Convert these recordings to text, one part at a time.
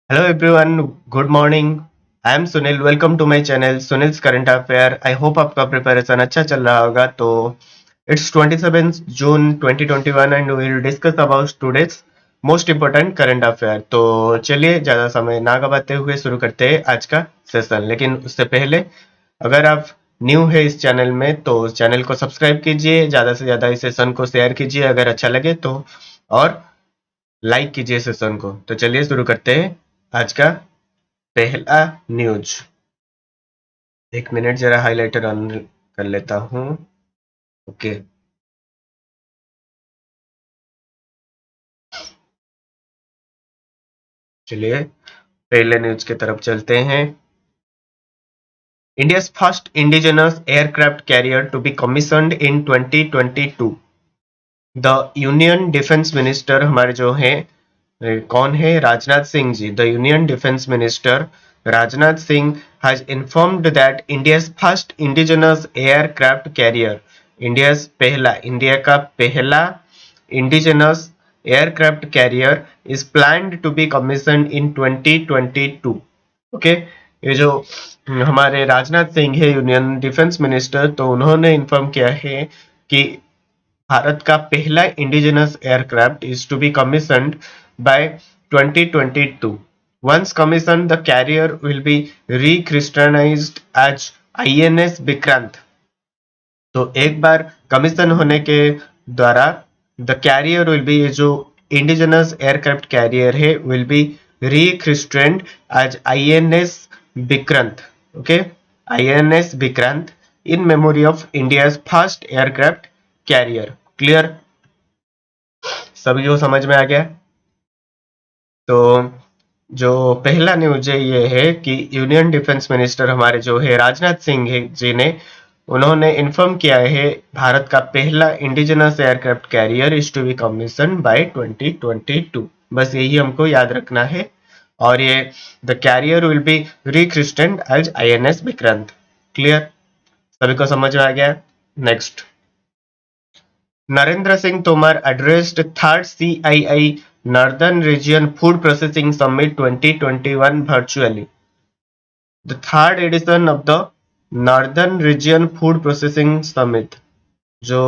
Hello everyone, good morning. I am Sunil. Welcome to my channel Sunil's Current Affair. I hope आपका preparation अच्छा चल रहा होगा. तो it's 27th June 2021 and we will discuss about today's most important current affair. तो चलिए ज़्यादा समय ना गवाते हुए शुरू करते हैं आज का सेशन. लेकिन उससे पहले अगर आप न्यू है इस चैनल में तो उस चैनल को सब्सक्राइब कीजिए, ज़्यादा से ज़्यादा इस सेशन को शेयर कीजिए अगर अच्छा लगे तो, और लाइक कीजिए सेशन को. तो चलिए शुरू करते हैं आज का पहला न्यूज. एक मिनट जरा हाइलाइटर ऑन कर लेता हूँ. ओके, चलिए पहले न्यूज की तरफ चलते हैं. India's first indigenous aircraft carrier to be commissioned in 2022. The union defence minister हमारे जो हैं कौन है? Rajnath Singh ji. The union defence minister Rajnath Singh has informed that India's first indigenous aircraft carrier, India का पहला indigenous aircraft carrier is planned to be commissioned in 2022. Okay, ये जो हमारे राजनाथ सिंह है यूनियन डिफेंस मिनिस्टर, तो उन्होंने इन्फॉर्म किया है कि भारत का पहला indigenous aircraft is to be commissioned by 2022. Once commissioned, the carrier will be re-christianized as INS Vikrant. तो एक बार कमीशन होने के द्वारा द कैरियर विल बी, ये जो इंडिजिनस एयरक्राफ्ट कैरियर है, will be rechristened as INS Vikrant. ओके, INS Vikrant in memory of India's first aircraft carrier. Clear? सभी को समझ में आ गया? तो जो पहला न्यूज है ये है कि यूनियन डिफेंस मिनिस्टर हमारे जो है राजनाथ सिंह जी ने उन्होंने इन्फॉर्म किया है भारत का पहला indigenous aircraft carrier is to be commission by 2022. बस यही हमको याद रखना है. और ये the carrier will be rechristened as INS Vikrant. Clear? सभी को समझ में आ गया? Next, Narendra Singh Tomar addressed third CII Northern Region Food Processing Summit 2021 virtually. The third edition of the Northern Region Food Processing Summit, जो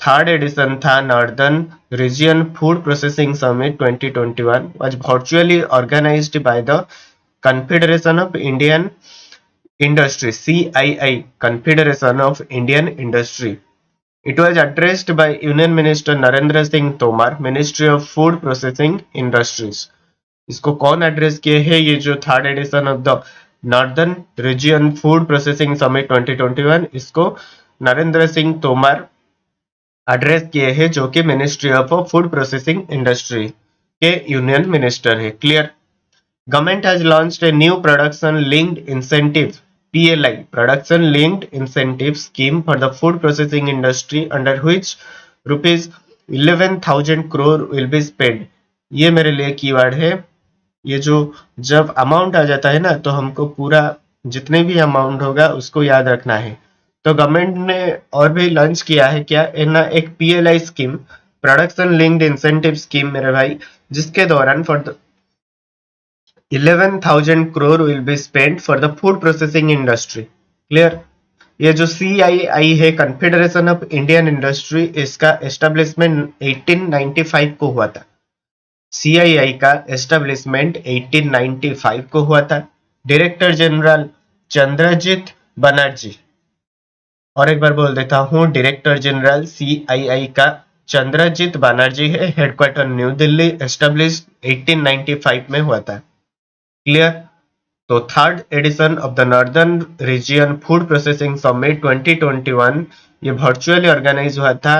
third edition था northern region food processing summit 2021, was virtually organized by the Confederation of Indian Industry, CII, Confederation of Indian Industry. It was addressed by Union Minister Narendra Singh Tomar, Ministry of Food Processing Industries. इसको कौन address किए हैं? ये जो third edition of the northern region food processing summit 2021, इसको Narendra Singh Tomar address किए हैं, जो कि ministry of food processing industry के यूनियन मिनिस्टर है. Clear? Government has launched a new production linked incentive PLI, production linked incentive scheme for the food processing industry, under which rupees 11,000 crore will be spent. ये मेरे लिए keyword है. ये जो जब amount आ जाता है ना, तो हमको पूरा जितने भी अमाउंट होगा उसको याद रखना है. तो गवर्नमेंट ने और भी लॉन्च किया है क्या ना, एक PLI scheme, production linked incentive scheme मेरे भाई, जिसके दौरान for the 11,000 crore will be spent for the food processing industry. Clear? ये जो CII है, कन्फेडरेशन ऑफ इंडियन इंडस्ट्री, इसका एस्टेब्लिशमेंट 1895 को हुआ था. CII का एस्टेब्लिशमेंट 1895 को हुआ था. Director general Chandrajit Banerjee. और एक बार बोल देता हूँ, डायरेक्टर जनरल CII का चंद्रजीत बनर्जी है. Headquarter new Delhi. एस्टेब्लिश 1895 में हुआ था. क्लियर? तो third edition of the northern region food processing summit 2021 ये वर्चुअली ऑर्गेनाइज हुआ था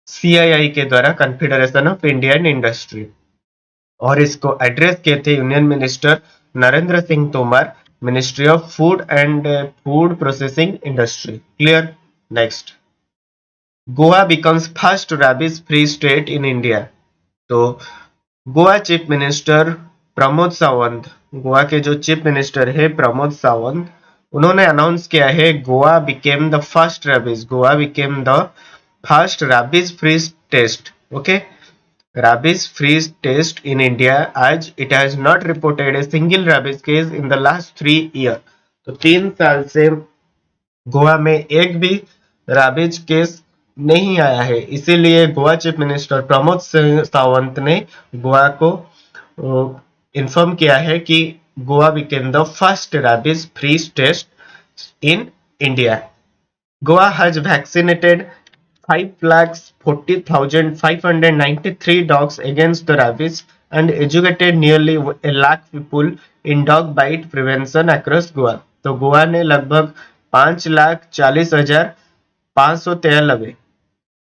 CII के द्वारा, कन्फेडरेशन ऑफ इंडियन इंडस्ट्री. और इसको एड्रेस किए थे union minister Narendra Singh Tomar, ministry of food and food processing industry. Clear? Next, Goa becomes first rabies free state in India. तो गोवा चीफ मिनिस्टर प्रमोद सावंत, गोवा के जो चीफ मिनिस्टर है प्रमोद सावंत, उन्होंने अनाउंस किया है Goa became the first rabies, Goa became the first rabies free test. Okay, rabies free state in India as it has not reported a single rabies case in the last 3 years. तो 3 साल से गोवा में एक भी राबिज केस नहीं आया है, इसीलिए गोवा चीफ मिनिस्टर प्रमोद सिंह सावंत ने गोवा को इन्फॉर्म किया है कि Goa became the first rabies free state in India. Goa has vaccinated 5,40,593 dogs against the rabies and educated nearly a lakh people in dog bite prevention across Goa. तो गोवा ने लगभग 5,40,593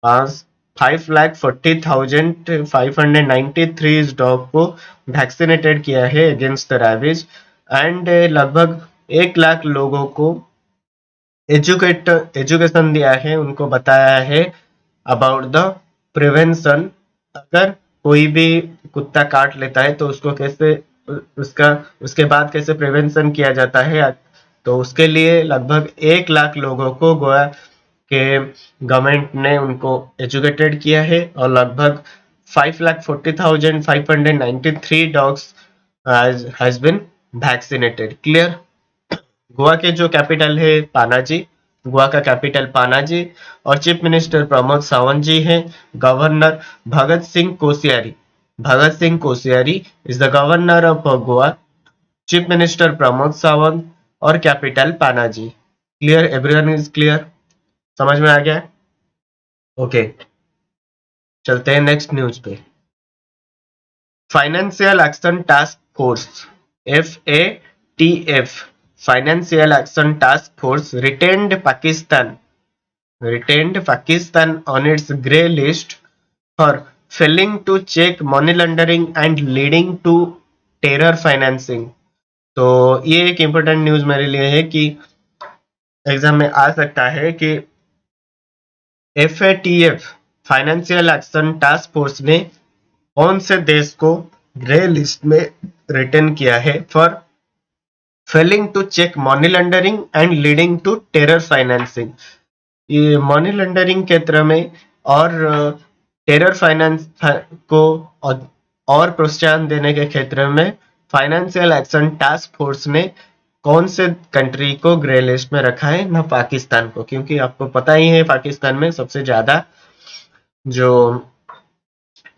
5,40,593 इस डॉग को वैक्सीनेटेड किया है अगेंस्ट द रैबिज एंड लगभग 1 लाख लोगों को एजुकेशन दिया है, उनको बताया है अबाउट द प्रिवेंशन। अगर कोई भी कुत्ता काट लेता है तो उसको कैसे उसके बाद कैसे प्रिवेंशन किया जाता है, तो उसके लिए लगभग 1 लाख लोगों को गोवा के गवर्नमेंट ने उनको एजुकेटेड किया है और लगभग 5,40,593 dogs has been vaccinated. Clear. Goa के जो कैपिटल है पानाजी, गोवा का कैपिटल पानाजी और चीफ मिनिस्टर प्रमोद सावंत जी हैं। Governor Bhagat Singh Koshyari, Bhagat Singh Koshyari is the governor of Goa, chief minister Pramod Sawant और capital Panaji. Clear, everyone is clear, समझ में आ गया? ओके, चलते हैं नेक्स्ट न्यूज पे। Financial Action Task Force FATF Financial Action Task Force retained Pakistan on its grey list for failing to check money laundering and leading to terror financing। तो ये एक इम्पोर्टेंट न्यूज मेरे लिए है कि एग्जाम में आ सकता है कि FATF financial Action Task force ने कौन से देश को ग्रे लिस्ट में रिटेन किया है for failing to check money laundering and leading to terror financing. ये मनी लॉन्ड्रिंग के क्षेत्र में और टेरर फाइनेंस को और प्रोत्साहन देने के क्षेत्र में फाइनेंशियल एक्शन टास्क फोर्स ने कौन से कंट्री को ग्रे लिस्ट में रखा है? ना पाकिस्तान को, क्योंकि आपको पता ही है पाकिस्तान में सबसे ज्यादा जो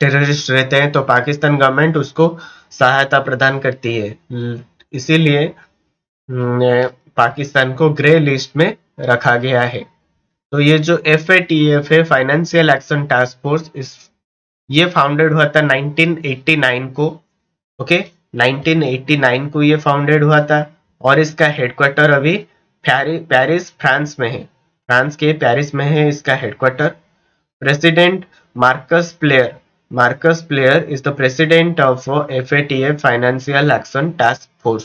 टेररिस्ट रहते हैं तो पाकिस्तान गवर्नमेंट उसको सहायता प्रदान करती है, इसीलिए पाकिस्तान को ग्रे लिस्ट में रखा गया है। तो ये जो FATF है फाइनेंशियल एक्शन टास्क फोर्स, ये फाउंडेड हुआ था 1989 को। ओके, 1989 को ये फाउंडेड हुआ था और इसका हेडक्वार्टर अभी पेरिस फ्रांस में है, फ्रांस के पेरिस में है इसका headquarter. President Marcus player is the president of FATF financial Action Task force.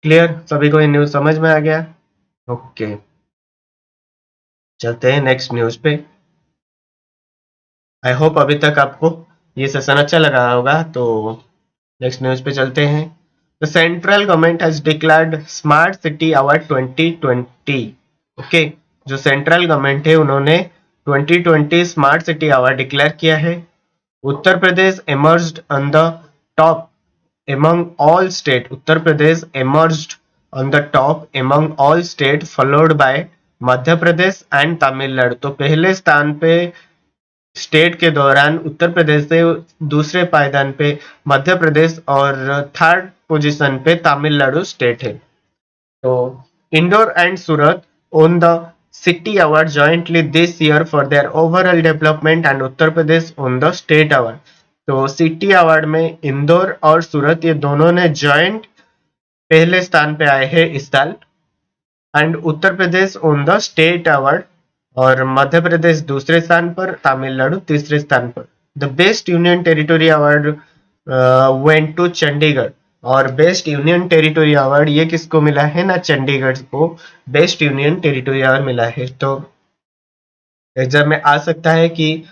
Clear, सभी को ये न्यूज समझ में आ गया? ओके, चलते हैं नेक्स्ट न्यूज पे। आई होप अभी तक आपको ये सेशन अच्छा लगा होगा, तो नेक्स्ट न्यूज पे चलते हैं। The central government has declared smart city award 2020। Okay, जो सेंट्रल गवर्नमेंट है उन्होंने 2020 स्मार्ट सिटी अवार्ड डिक्लेयर किया है। Uttar Pradesh emerged on the top among all state, Uttar Pradesh emerged on the top among all state followed by Madhya Pradesh and Tamil Nadu. तो पहले स्थान पे state के दौरान उत्तर प्रदेश से, दूसरे पायदान पे मध्य प्रदेश और थर्ड पोजीशन पे तमिलनाडु स्टेट है। तो Indore and Surat own the city award jointly this year for their overall development and Uttar Pradesh own the state award. तो सिटी अवार्ड में इंदौर और सूरत ये दोनों ने जॉइंट पहले स्थान पे आए हैं इस साल, and Uttar Pradesh own the state award और मध्य प्रदेश दूसरे स्थान पर, तमिलनाडु तीसरे स्थान पर। The best union territory award went to Chandigarh, और बेस्ट यूनियन टेरिटोरी अवार्ड ये किसको मिला है? ना चंडीगढ़ को बेस्ट यूनियन टेरिटोरी अवार्ड मिला है। तो एग्जाम में आ सकता है कि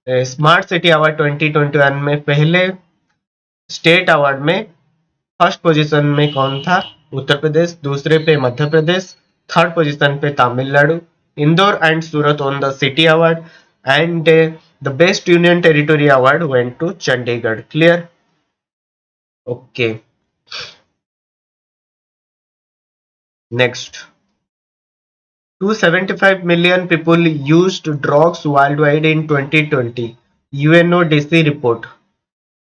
स्मार्ट सिटी अवार्ड 2021 में पहले स्टेट अवार्ड में फर्स्ट पोजीशन में कौन था? उत्तर प्रदेश, दूसरे पे मध्य प्रदेश, थर्ड पोजीशन पे Tamil Nadu. Indore and Surat on the city award and The best union territory award went to Chandigarh. Clear? Okay. Next. 275 million people used drugs worldwide in 2020. UNODC report.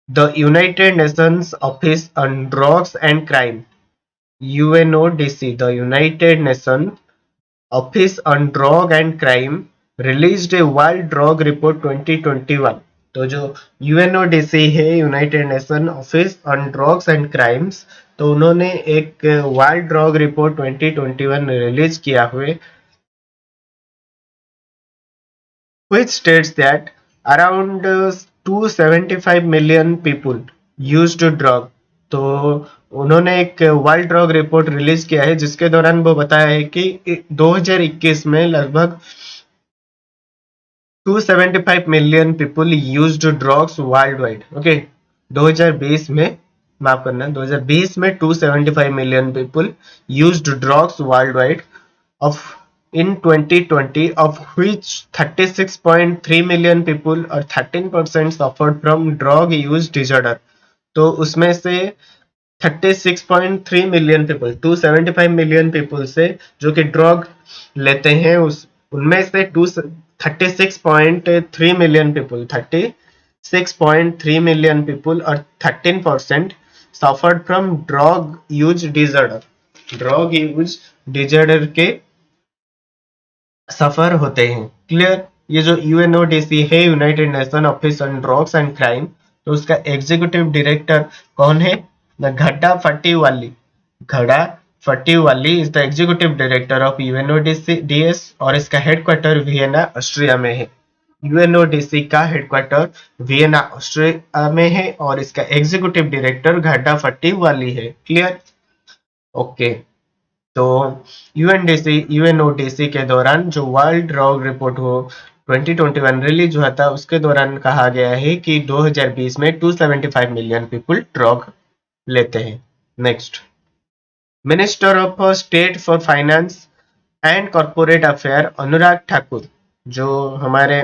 The United Nations Office on Drugs and Crime. UNODC, the United Nations Office on Drug and Crime, released a World Drug Report 2021. तो जो UNODC है, United Nation Office on Drugs and crimes, तो उन्होंने एक world drug report 2021 release किया हुए, which states that around 275 million people used drug. तो उन्होंने एक वर्ल्ड ड्रग रिपोर्ट रिलीज किया है जिसके दौरान वो बताया है कि 2021 में लगभग 275 million people used drugs world wide. Okay, 2020 में, माफ करना, 2020 में 275 million people used drugs world wide. of in 2020, of which 36.3 million people or 13% suffered from drug use disorder. तो उसमें से 36.3 मिलियन पीपल, 275 मिलियन पीपल से जो कि ड्रग लेते हैं, उस उनमें से 36.3 मिलियन पीपल, 36.3 मिलियन पीपल और 13% suffered from drug use disorder. Drug use disorder के सफर होते हैं. क्लियर? ये जो यूएनओडीसी है, United Nation Office on Drugs and Crime, तो उसका एग्जीक्यूटिव डायरेक्टर कौन है? The Ghada Fathi Waly. Ghada Fathi Waly is the executive director of UNODS और इसका हेडक्वार्टर वियना ऑस्ट्रिया में है. यूएनओडीसी का हेडक्वार्टर वियना ऑस्ट्रिया में है और इसका एग्जीक्यूटिव डायरेक्टर घड्डा फटीवाली है. क्लियर? ओके. तो यूएनओडीसी के दौरान जो वर्ल्ड ड्रग रिपोर्ट हो 2021 रिलीज हुआ था, उसके दौरान कहा गया है कि 2020 में 275 मिलियन पीपल ड्रग लेते हैं. Next. Minister of state for finance and corporate affair Anurag Thakur, जो हमारे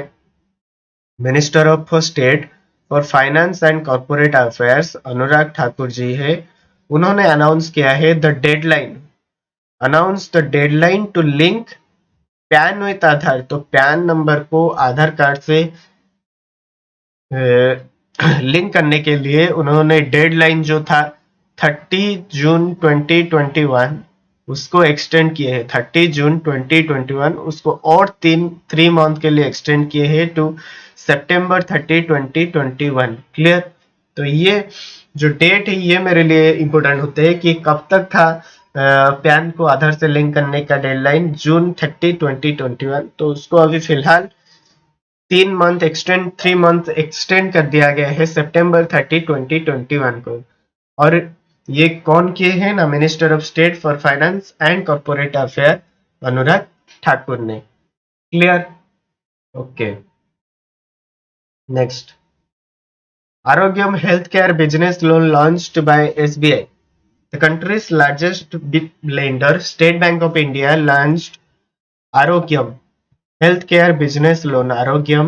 minister of state for finance and corporate affairs Anurag Thakur ji है, उन्होंने अनाउंस किया है announce the deadline to link PAN with Aadhaar. तो पैन नंबर को आधार कार्ड से लिंक करने के लिए उन्होंने डेडलाइन जो था 30 जून 2021 उसको एक्सटेंड किए हैं. 30 जून 2021 उसको और 3 मंथ के लिए एक्सटेंड किए हैं टू सितंबर 30, 2021. क्लियर? तो ये जो डेट है ये मेरे लिए इंपॉर्टेंट होते हैं कि कब तक था पैन को आधार से लिंक करने का डेडलाइन, जून 30, 2021. तो उसको अभी फिलहाल 3 मंथ एक्सटेंड कर दिया गया है सितंबर 30, 2021 को. और ये कौन किए हैं ना? Minister of state for finance and corporate affair Anurag Thakur ने. Clear? Okay. Next. Arogyam health care business loan launched by SBI. The country's largest lender, State Bank of India, launched Arogyam Healthcare Business Loan. Arogyam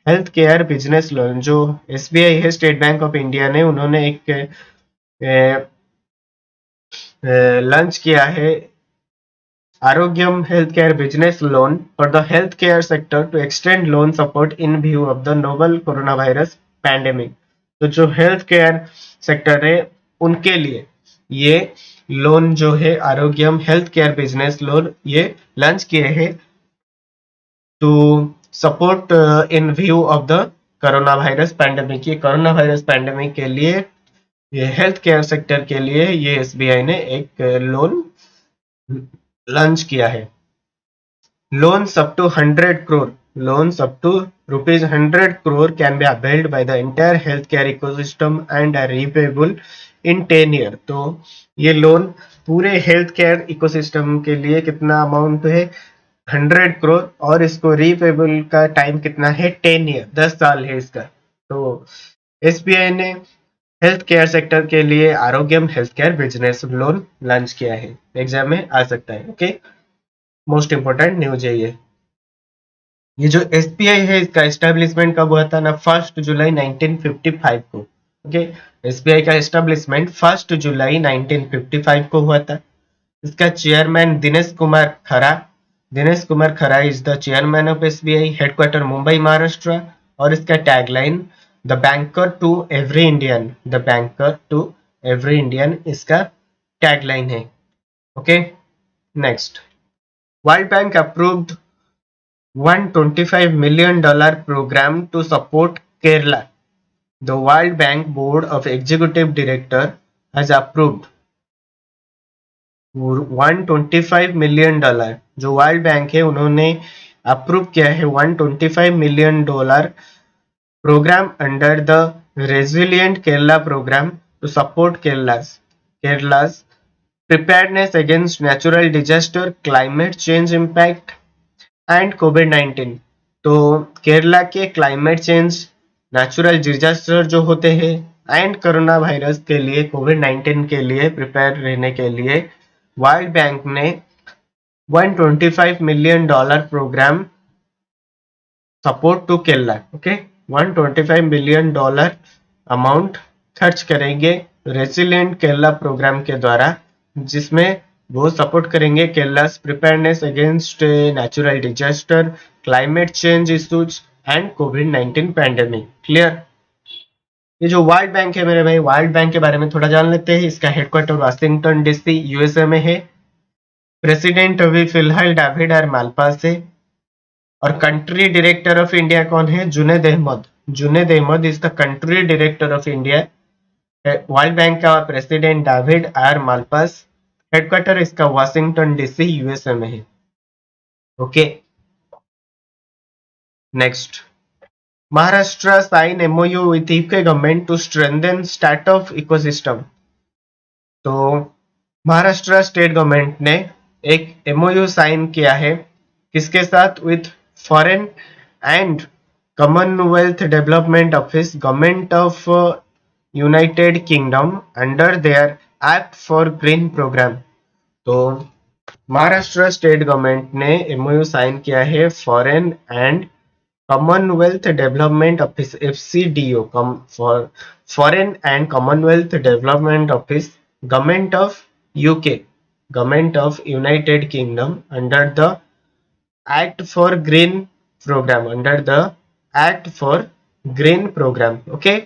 Healthcare Business Loan जो SBI है, State Bank of India ने, उन्होंने एक launch किया है Arogyam health care business loan for the health care sector to extend loan support in view of the novel corona virus pandemic. तो जो health care sector है उनके लिए ये लोन जो है Arogyam health care business loan ये लॉन्च किए हैं to support in view of the corona virus pandemic. ये कोरोना वायरस पैंडेमिक के लिए, ये हेल्थ केयर सेक्टर के लिए ये एसबीआई ने एक लोन लॉन्च किया है. Loans up to 100 crore, loans up to rupees 100 crore can be availed by the entire healthcare ecosystem and are repayable in 10 year. तो ये लोन पूरे हेल्थ केयर इकोसिस्टम के लिए कितना अमाउंट है? 100 करोड़, और इसको रीपेबल का टाइम कितना है? 10 ईयर, 10 साल है इसका. तो एसबीआई ने हेल्थ केयर सेक्टर के लिए Arogyam health care business loan launch किया है. एग्जाम में आ सकता है. ओके, मोस्ट इंपोर्टेंट न्यूज है ये. ये जो एसबीआई है इसका एस्टेब्लिशमेंट कब हुआ था ना, 1 जुलाई 1955 को। ओके, एसबीआई का एस्टेब्लिशमेंट 1 जुलाई 1955 को हुआ था। इसका चेयरमैन दिनेश कुमार खरा। Dinesh Kumar Khara is the chairman of SBI, headquarter Mumbai Maharashtra. और इसका tagline the banker to every Indian, the banker to every Indian इसका टैगलाइन है। Okay, next, world bank approved $125 million program to support Kerala. The World Bank Board of Executive Director has approved $125 million, जो world bank है उन्होंने approve किया है $125 million programme under the resilient Kerala programme to support Kerala's preparedness against natural disaster, climate change impact and कोविड-19। तो केरला के climate change, natural disaster जो होते हैं एंड कोरोना वायरस के लिए, कोविड-19 के लिए प्रिपेयर रहने के लिए वर्ल्ड बैंक ने $125 million program support to Kerala. Okay, $125 million amount खर्च करेंगे रेसिलिएंट केरला प्रोग्राम के द्वारा, जिसमें वो सपोर्ट करेंगे Kerala's preparedness against natural disaster, climate change issues and कोविड-19 पैंडेमिक। क्लियर? ये जो वर्ल्ड बैंक है मेरे भाई, वर्ल्ड बैंक के बारे में थोड़ा जान लेते हैं। इसका हेडक्वार्टर वाशिंगटन डीसी यूएसए में है। प्रेसिडेंट अभी फिलहाल डेविड आर मालपास है। और कंट्री डायरेक्टर ऑफ इंडिया कौन है? Juned Ahmed. Juned Ahmed is the country director of India. World bank का president David R Malpass. Headquarter इसका वाशिंगटन डीसी यूएसए में है। Okay, next, Maharashtra sign MOU with UK government to strengthen startup ecosystem. तो Maharashtra state government ने एक MoU sign किया है किसके साथ? With foreign and commonwealth development office, government of United Kingdom under their act for green programme. तो Maharashtra state government ने MOU sign किया है foreign and commonwealth development office FCDO for foreign and commonwealth development office, government of UK, government of United Kingdom under the act for green programme, under the act for green programme. Okay,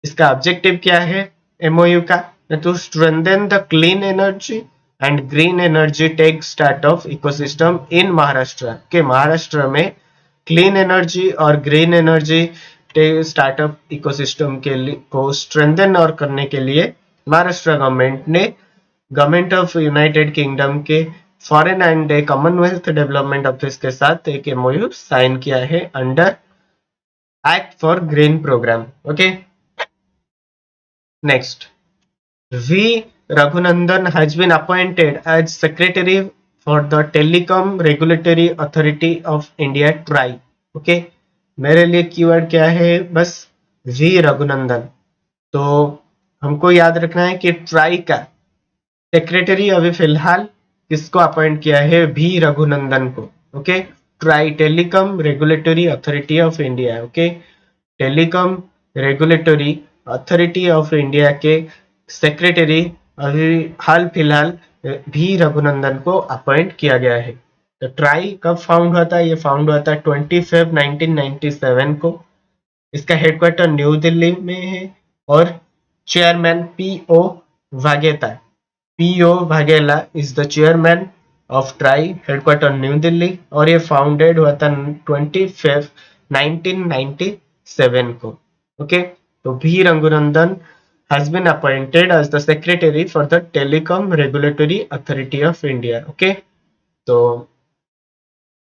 इसका objective क्या है MOU का? To strengthen the clean energy and green energy tech startup ecosystem in Maharashtra. के महाराष्ट्र में clean energy और green energy startup ecosystem के लिए को स्ट्रेंथन और करने के लिए महाराष्ट्र गवर्नमेंट ने गवर्नमेंट ऑफ यूनाइटेड किंगडम के foreign and commonwealth development office के साथ एक एमओयू साइन किया है under act for green programme. Okay, next, V. Raghunandan has been appointed as Secretary for the Telecom Regulatory Authority of India (TRAI). Okay, मेरे लिए keyword क्या है? बस V. रघुनंदन। तो हमको याद रखना है कि ट्राई का सेक्रेटरी अभी फिलहाल किसको अपॉइंट किया है? V. रघुनंदन को। Okay, try telecom regulatory authority of India. Okay, telecom regulatory authority of India के सेक्रेटरी अभी हाल फिलहाल भी रघुनंदन को अपॉइंट किया गया है। तो ट्राई कब फाउंड हुआ था? ये फाउंड हुआ था 20 फरवरी 1997 को। इसका हेडक्वार्टर न्यू दिल्ली में है और chairman PO Vaghela. PO Vaghela is the chairman of try, headquarter new Delhi, और ये फाउंडेड हुआ था 20 फरवरी 1997 को। ओके, तो भी Raghunandan has been appointed as the secretary for the Telecom Regulatory Authority of India. Okay, तो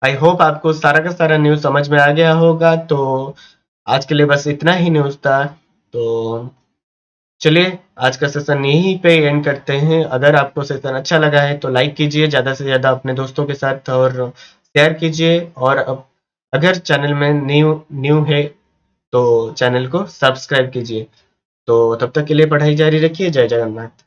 आई होप आपको सारा का सारा न्यूज समझ में आ गया होगा। तो आज के लिए बस इतना ही न्यूज था। तो चलिए आज का सेशन यहीं पे एंड करते हैं। अगर आपको सेशन अच्छा लगा है तो लाइक कीजिए ज़्यादा से ज़्यादा अपने दोस्तों के साथ और शेयर कीजिए। और अगर चैनल में न्यू है तो चैनल को सब्सक्राइब कीजिए। तो तब तक के लिए पढ़ाई जारी रखिए। जय जगन्नाथ।